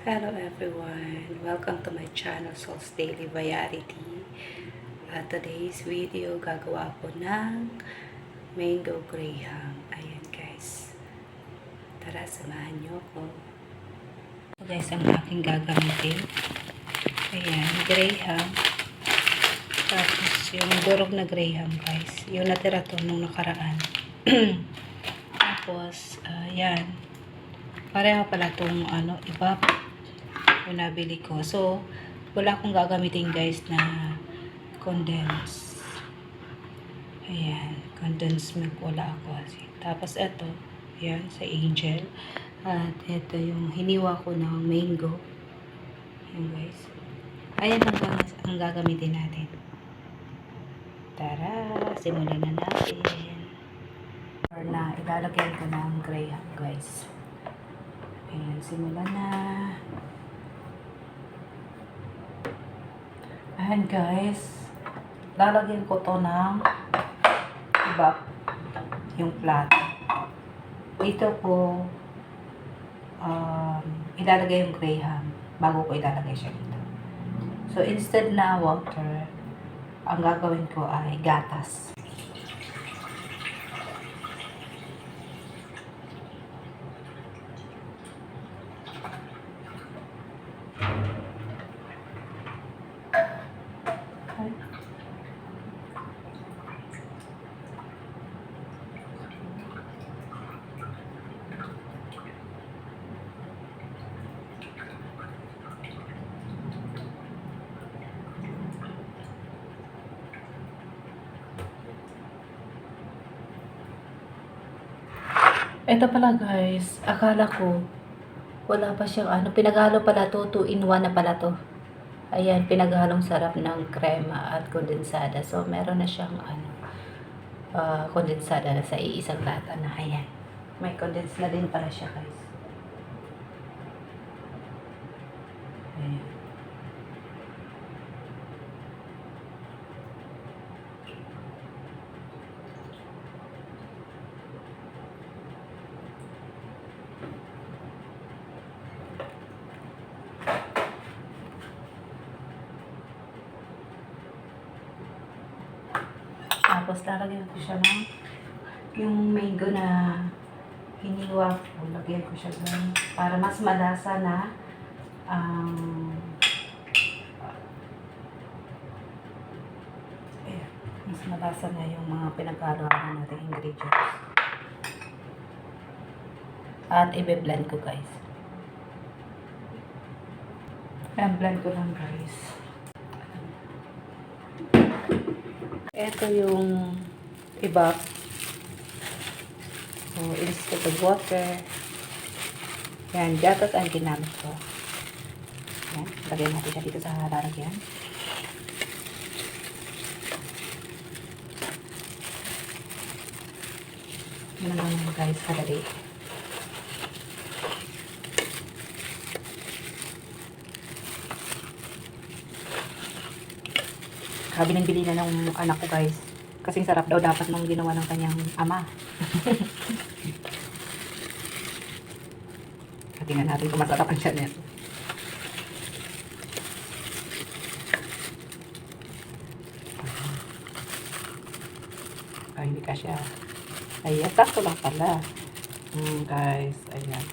Hello everyone! Welcome to my channel, Sol's Daily Variety. At today's video, gagawa ko ng mango graham. Ayan guys. Tara, samahan nyo ko. So guys, ang aking gagamitin. Ayan, graham. Tapos yung durog na graham guys. Yung natira to nung nakaraan. Tapos, ayan. Pareho pala itong iba yung nabili ko. So, wala akong gagamitin guys na condense. Ayan, condensed milk wala ako. Tapos ito, ayan, sa Angel. At ito yung hiniwa ko ng mango. Ayan guys. Ayan ang gagamitin natin. Tara, simulan na natin. Or na, ilalagyan ko ng graham guys. Ayan, simulan na. Ayan guys, lalagyan ko to ng iba, yung plato. Dito ko ilalagay yung graham bago ko ilalagay siya dito. So instead na water, ang gagawin ko ay gatas. Ito pala guys, akala ko wala pa siyang pinaghalo pala to, 2 in 1 na pala to. Ayan, pinaghalong sarap ng krema at kondensada. So meron na siyang kondensada na sa iisang lata na. Ayan, may condense na din pala siya guys. Ayan. Tapos lalagyan ko siya ng yung mango na hiniwa ko. Lagyan ko siya doon para mas malasa na mas malasa na yung mga pinagkaloan natin ingredients. At i-blend ko guys. I-blend ko lang guys. Ito yung iba. So, instead of water. Yan, gatas ang ginamit ko. Yan, lagay natin siya dito sa lalagyan. Yan lang guys, kadali. Sabi ng bili na ng anak ko guys. Kasing sarap daw dapat nung ginawa ng kanyang ama. Tingnan natin kung masarap ang siya nito. Ay, hindi ka siya. Ayan, sakto lang pala. Guys, ayan.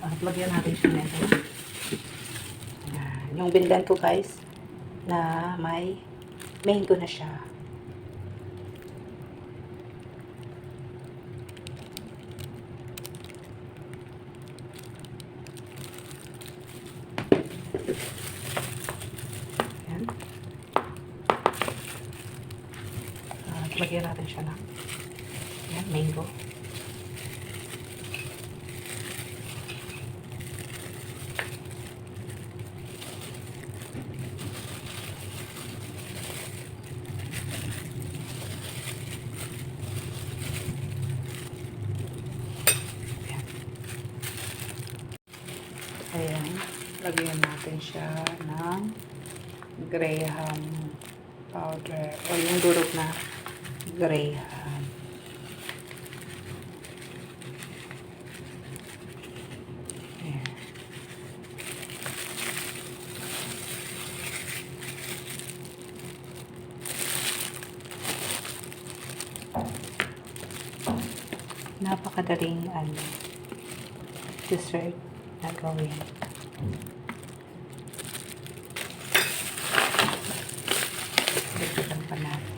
At lagyan natin siya nito. Ayan. Yung bindan ko guys, na may mango na siya. Ayan. Lagyan natin siya ng ayan, mango. Ayan, lagyan natin siya ng graham powder o yung durog na graham. Ayan. napakadaling dessert na gawin. Dagdagan pa natin.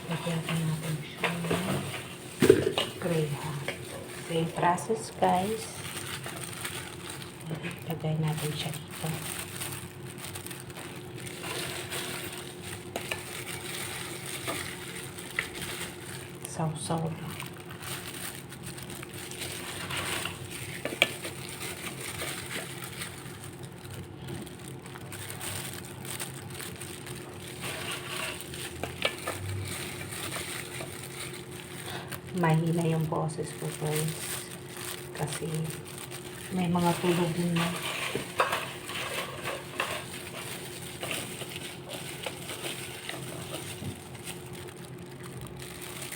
Lagyan natin siya ng Graham. Same process, guys. Lagay natin siya dito. Sausaw lang. Mahina yung boses ko, guys, kasi may mga tulog na.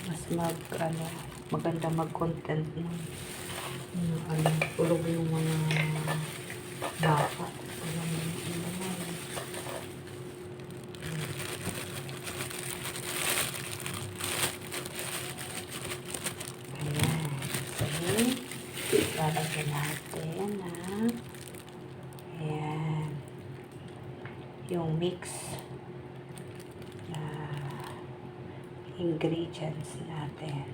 Mas maganda mag-content ng tulog yung mga bata. Lalagyan natin ayan, yung mix na ingredients natin.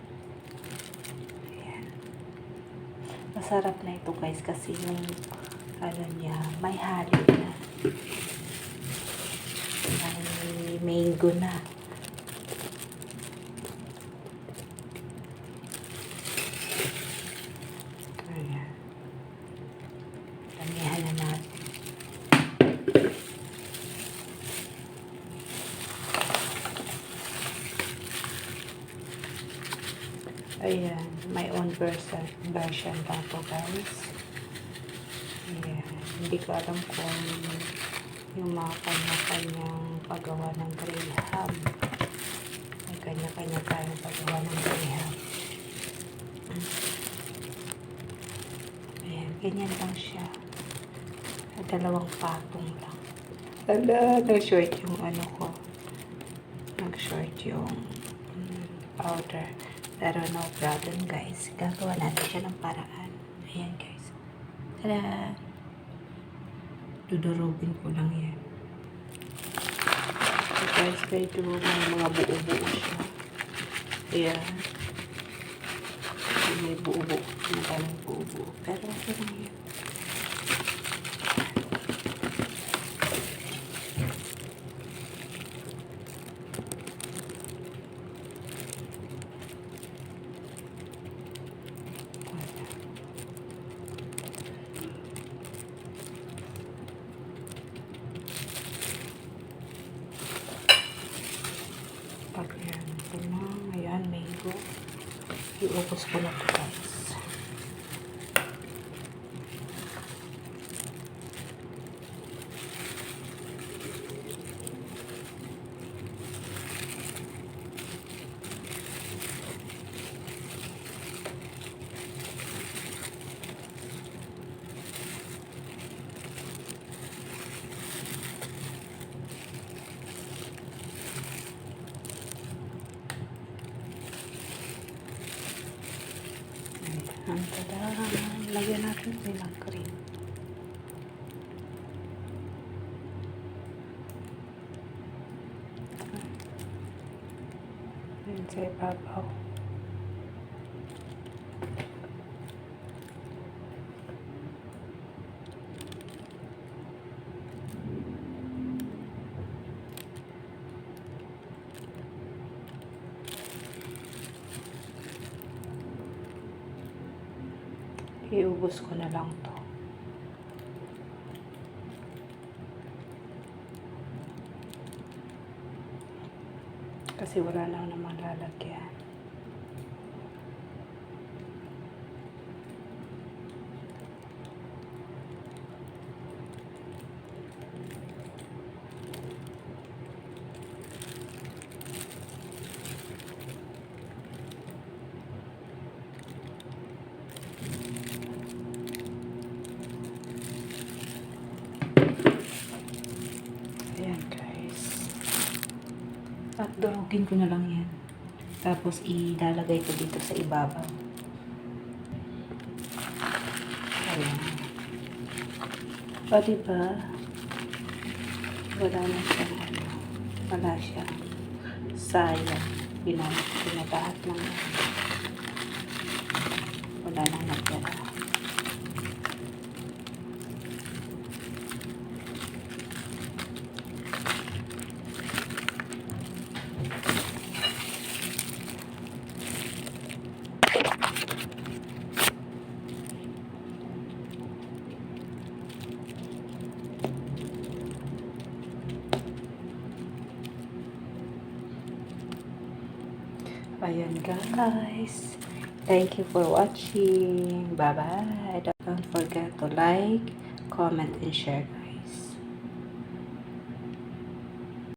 Ayan. Masarap na ito, guys, kasi yung niya, may halo na. May mango na. Damihan na natin. Ayan, my own version lang to, guys. Ayan, hindi ko alam kung yung mga kanya-kanyang paggawa ng Graham. May kanya-kanya tayong paggawa ng Graham. Ayan, ganyan lang siya. Dalawang patong lang. Nag-short yung ko. Nag-short yung powder. Pero no problem, guys. Gagawa natin siya ng paraan. Ayan, guys. Tada! Dudurugin ko lang yan. So, guys, medyo may mga buo-buo siya. Ayan. May buo-buo. Magalang buo-buo. Pero okay lang yan. Ayan, ito na. Ayan, mango. Iubos ko na ito, guys. Tada! Lagyan natin ng cream. Ayan sa ibabaw. Iubos ko na lang to. Kasi wala lang naman lalagyan. Durugin ko na lang yan. Tapos ilalagay ko dito sa ibabaw. Ayan. O diba? Wala na siya. Wala siya. Sayang. Binabahat lang. Wala nang natira. Ayan guys. Thank you for watching. Bye bye. Don't forget to like, comment, and share.